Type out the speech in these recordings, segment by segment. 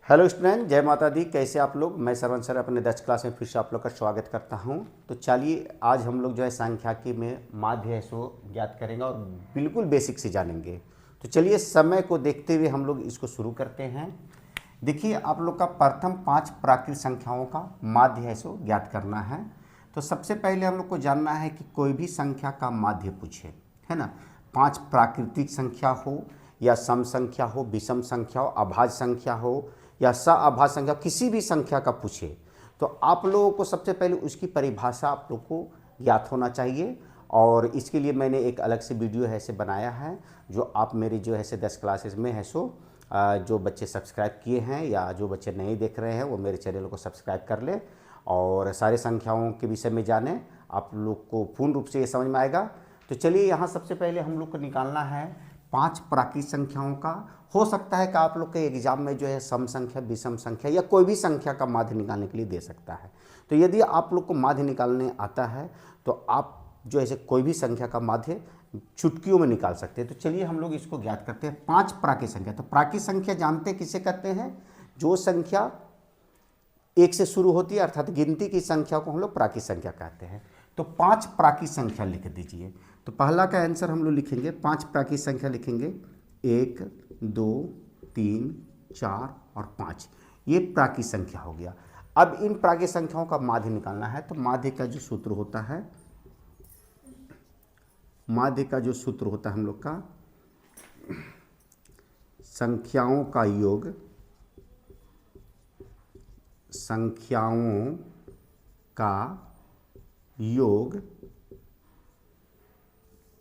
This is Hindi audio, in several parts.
हेलो स्टूडेंट, जय माता दी। कैसे आप लोग? मैं सरवण सर अपने 10 क्लास में फिर से आप लोग का स्वागत करता हूं। तो चलिए आज हम लोग जो है सांख्यिकी में माध्य है सो ज्ञात करेंगे और बिल्कुल बेसिक से जानेंगे। तो चलिए समय को देखते हुए हम लोग इसको शुरू करते हैं। देखिए आप लोग का प्रथम 5 प्राकृत संख्याओं का माध्य है सो ज्ञात करना है। तो सबसे पहले हम लोग को जानना है कि कोई भी संख्या का माध्य पूछे, है ना। 5 प्राकृतिक संख्या हो या सम संख्या हो, विषम संख्या हो, अभाज्य संख्या हो या सअभाज्य संख्या, किसी भी संख्या का पूछे तो आप लोगों को सबसे पहले उसकी परिभाषा आप लोग को ज्ञात होना चाहिए। और इसके लिए मैंने एक अलग से वीडियो है से बनाया है, जो आप मेरी जो है से 10 क्लासेस में है सो जो बच्चे सब्सक्राइब किए हैं या जो बच्चे नहीं देख रहे हैं वो मेरे चैनल को सब्सक्राइब कर ले और सारे संख्याओं के विषय में जाने। आप लोग को पूर्ण रूप से ये समझ में आएगा। तो चलिए यहाँ सबसे पहले हम लोग को निकालना है 5 प्राकृत संख्याओं का। हो सकता है कि आप लोग के एग्जाम में जो है सम संख्या, विषम संख्या या कोई भी संख्या का माध्य निकालने के लिए दे सकता है। तो यदि आप लोग को माध्य निकालने आता है तो आप जो है कोई भी संख्या का माध्य चुटकियों में निकाल सकते हैं। तो चलिए हम लोग इसको ज्ञात करते हैं। 5 प्राकृत संख्या, तो प्राकृत संख्या जानते हैं किसे कहते हैं? जो संख्या 1 से शुरू होती है, अर्थात गिनती की संख्या को हम लोग प्राकृत संख्या कहते हैं। तो 5 प्राकृत संख्या लिख दीजिए। तो पहला का आंसर हम लोग लिखेंगे, 5 प्राकृत संख्या लिखेंगे 1, 2, 3, 4 और 5। ये प्राकृत संख्या हो गया। अब इन प्राकृत संख्याओं का माध्य निकालना है। तो माध्य का जो सूत्र होता है, माध्य का जो सूत्र होता है हम लोग का, संख्याओं का योग, संख्याओं का योग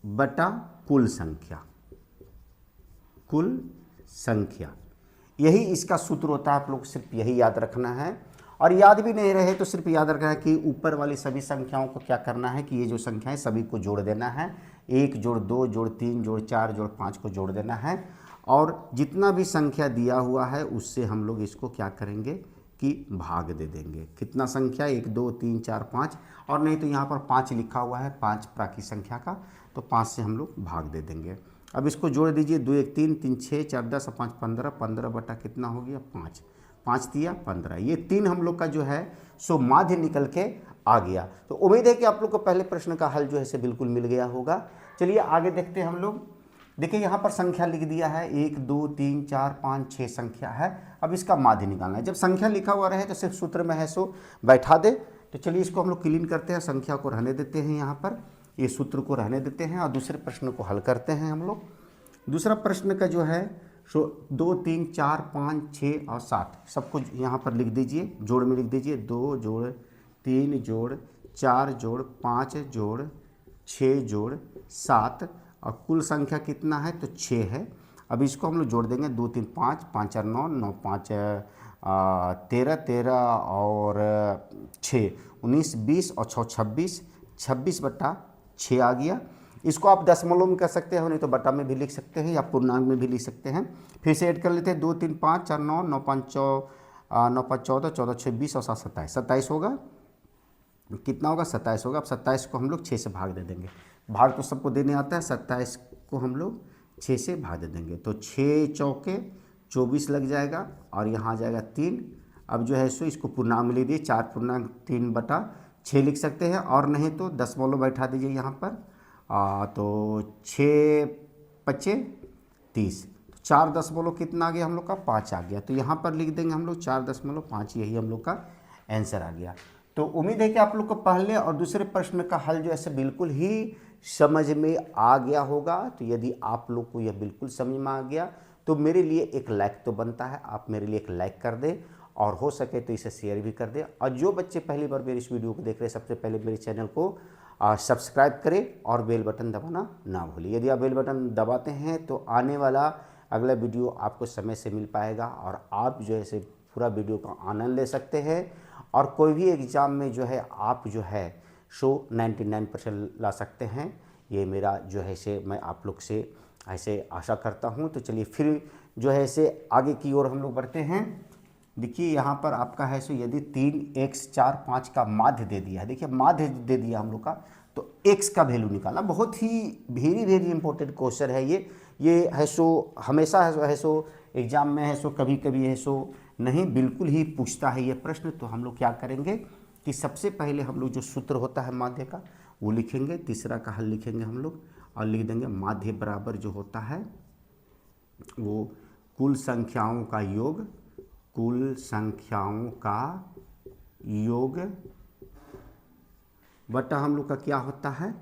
बटा कुल संख्या, कुल संख्या, यही इसका सूत्र होता है। आप लोग सिर्फ यही याद रखना है। और याद भी नहीं रहे तो सिर्फ याद रखना है कि ऊपर वाली सभी संख्याओं को क्या करना है कि ये जो संख्याएं सभी को जोड़ देना है। 1 जोड़ 2 जोड़ 3 जोड़ 4 जोड़ 5 को जोड़ देना है। और जितना भी संख्या दिया हुआ है उससे हम लोग इसको क्या करेंगे कि भाग दे देंगे। कितना संख्या? 1, 2, 3, 4, 5, और नहीं तो यहाँ पर 5 लिखा हुआ है, 5 प्राकृत संख्या का, तो 5 से हम लोग भाग दे देंगे। अब इसको जोड़ दीजिए। 2 1 3, 3 6, 4 10 और 5 15, 15 बटा कितना हो गया? 5, 5 दिया 15। ये 3 हम लोग का जो है सो माध्य निकल के आ गया। तो उम्मीद है कि आप लोग को पहले प्रश्न का हल जो है से बिल्कुल मिल गया होगा। चलिए आगे देखते हैं हम लोग। देखिए यहाँ पर संख्या लिख दिया है, 1 2 3 4 5 6 संख्या है। अब इसका माध्य निकालना है। जब संख्या लिखा हुआ रहे तो सिर्फ सूत्र में है सो बैठा दे। तो चलिए इसको हम लोग क्लीन करते हैं, संख्या को रहने देते हैं, यहाँ पर ये सूत्र को रहने देते हैं और दूसरे प्रश्न को हल करते हैं हम लोग। दूसरा प्रश्न का जो है सो 2 3 4 5 6 और 7 सबको यहाँ पर लिख दीजिए, जोड़ में लिख दीजिए। 2 जोड़ 3 जोड़ 4 जोड़ 5 जोड़ 6 जोड़ 7 और कुल संख्या कितना है? तो 6 है। अब इसको हम लोग जोड़ देंगे। 2 3 5, 5 4 9, 9 5 13, 13 और 6 19, 20 और 6 26, 26 बटा 6 आ गया। इसको आप दशमलव में कर सकते हो, नहीं तो बटा में भी लिख सकते हैं या पूर्णांक में भी लिख सकते हैं। फिर से ऐड कर लेते हैं। 2 3 5 4 9, 9 5 14, 14 6 20 और 7 27, 27 होगा। कितना होगा? 27 होगा। अब 27 को हम लोग 6 से भाग दे देंगे। भाग तो सबको देने आता है। 27 को हम लोग 6 से भाग दे देंगे तो 6 चौके 24 लग जाएगा और यहाँ आ जाएगा 3। अब जो है सो इसको पूर्णांक में ले दिए, 4 पूर्णांक 3 बटा 6 लिख सकते हैं, और नहीं तो दशमलव बैठा दीजिए यहाँ पर। तो 6 5 30, 4 दशमलव कितना आ गया हम लोग का? 5 आ गया। तो यहाँ पर लिख देंगे हम लोग 4.5, यही हम लोग का आंसर आ गया। तो उम्मीद है कि आप लोग को पहले और दूसरे प्रश्न का हल जो ऐसे बिल्कुल ही समझ में आ गया होगा। तो यदि आप लोग को यह बिल्कुल समझ में आ गया तो मेरे लिए एक लाइक तो बनता है, आप मेरे लिए एक लाइक कर दें और हो सके तो इसे शेयर भी कर दें। और जो बच्चे पहली बार मेरी इस वीडियो को देख रहे हैं, सबसे पहले मेरे चैनल को सब्सक्राइब करें और बेल बटन दबाना ना भूलिए। यदि आप बेल बटन दबाते हैं तो आने वाला अगला वीडियो आपको समय से मिल पाएगा और आप जो है से पूरा वीडियो का आनंद ले सकते हैं और कोई भी एग्ज़ाम में जो है आप जो है सो 99% ला सकते हैं। ये मेरा जो है से मैं आप लोग से ऐसे आशा करता हूँ। तो चलिए फिर जो है से आगे की ओर हम लोग बढ़ते हैं। देखिए यहाँ पर आपका है सो यदि 3x 4 5 का माध्य दे दिया है, देखिए माध्य दे दिया हम लोग का, तो x का वैल्यू निकालना बहुत ही वेरी इंपॉर्टेंट क्वेश्चन है। ये है सो हमेशा है सो एग्जाम में है सो कभी कभी है सो नहीं बिल्कुल ही पूछता है ये प्रश्न। तो हम लोग क्या करेंगे कि सबसे पहले हम लोग जो सूत्र होता है माध्य का वो लिखेंगे, तीसरा का हल लिखेंगे हम लोग और लिख देंगे माध्य बराबर जो होता है वो कुल संख्याओं का योग, कुल संख्याओं का योग बटा हम लोग का क्या होता है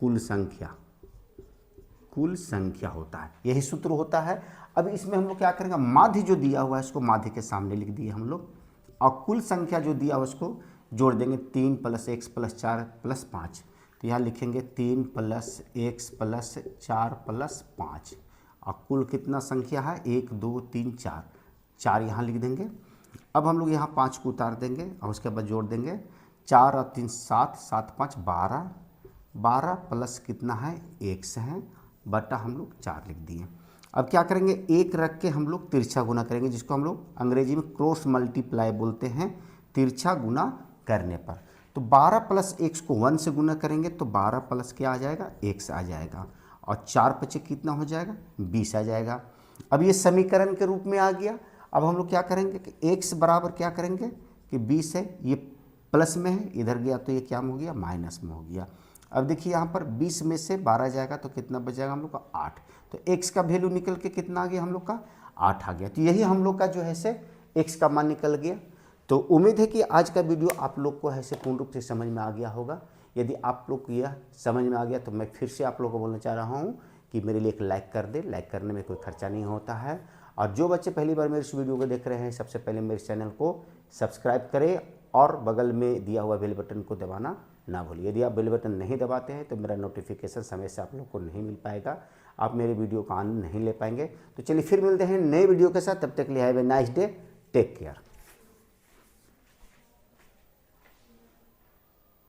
कुल संख्या, कुल संख्या होता है, यही सूत्र होता है। अब इसमें हम लोग क्या करेंगे, माध्य जो दिया हुआ है इसको माध्य के सामने लिख दिए हम लोग और कुल संख्या जो दिया हुआ उसको जोड़ देंगे 3 + x + 4 + 5। तो यहाँ लिखेंगे 3 + x + 4 + 5 और कुल कितना संख्या है 1 2 3 4, 4 यहाँ लिख देंगे। अब हम लोग यहाँ 5 को उतार देंगे और उसके बाद जोड़ देंगे 4 और 3 7, 7 5 12, 12 प्लस कितना है x है बटा हम लोग 4 लिख दिए। अब क्या करेंगे, एक रख के हम लोग तिरछा गुना करेंगे, जिसको हम लोग अंग्रेजी में क्रॉस मल्टीप्लाई बोलते हैं, तिरछा गुना करने पर। तो 12 प्लस x को 1 से गुना करेंगे तो 12 प्लस क्या आ जाएगा x आ जाएगा और 4 पचे कितना हो जाएगा 20 आ जाएगा। अब ये समीकरण के रूप में आ गया। अब हम लोग क्या करेंगे कि x बराबर क्या करेंगे कि 20 है, ये प्लस में है, इधर गया तो ये क्या में हो गया माइनस में हो गया। अब देखिए यहाँ पर 20 में से 12 जाएगा तो कितना बचेगा हम लोग का 8। तो x का वैल्यू निकल के कितना आ गया हम लोग का 8 आ गया। तो यही हम लोग का जो है से x का मान निकल गया। तो उम्मीद है कि आज का वीडियो आप लोग को ऐसे पूर्ण रूप से समझ में आ गया होगा। यदि आप लोग को यह समझ में आ गया तो मैं फिर से आप लोगों को बोलना चाह रहा हूँ कि मेरे लिए एक लाइक कर दे। लाइक करने में कोई खर्चा नहीं होता है। और जो बच्चे पहली बार मेरे इस वीडियो को देख रहे हैं सबसे पहले मेरे चैनल को सब्सक्राइब करें और बगल में दिया हुआ बेल बटन को दबाना ना भूलिए। यदि आप बेल बटन नहीं दबाते हैं तो मेरा नोटिफिकेशन समय से आप लोग को नहीं मिल पाएगा, आप मेरे वीडियो का आनंद नहीं ले पाएंगे। तो चलिए फिर मिलते हैं नए वीडियो के साथ, तब तक के लिए have a nice day, take care.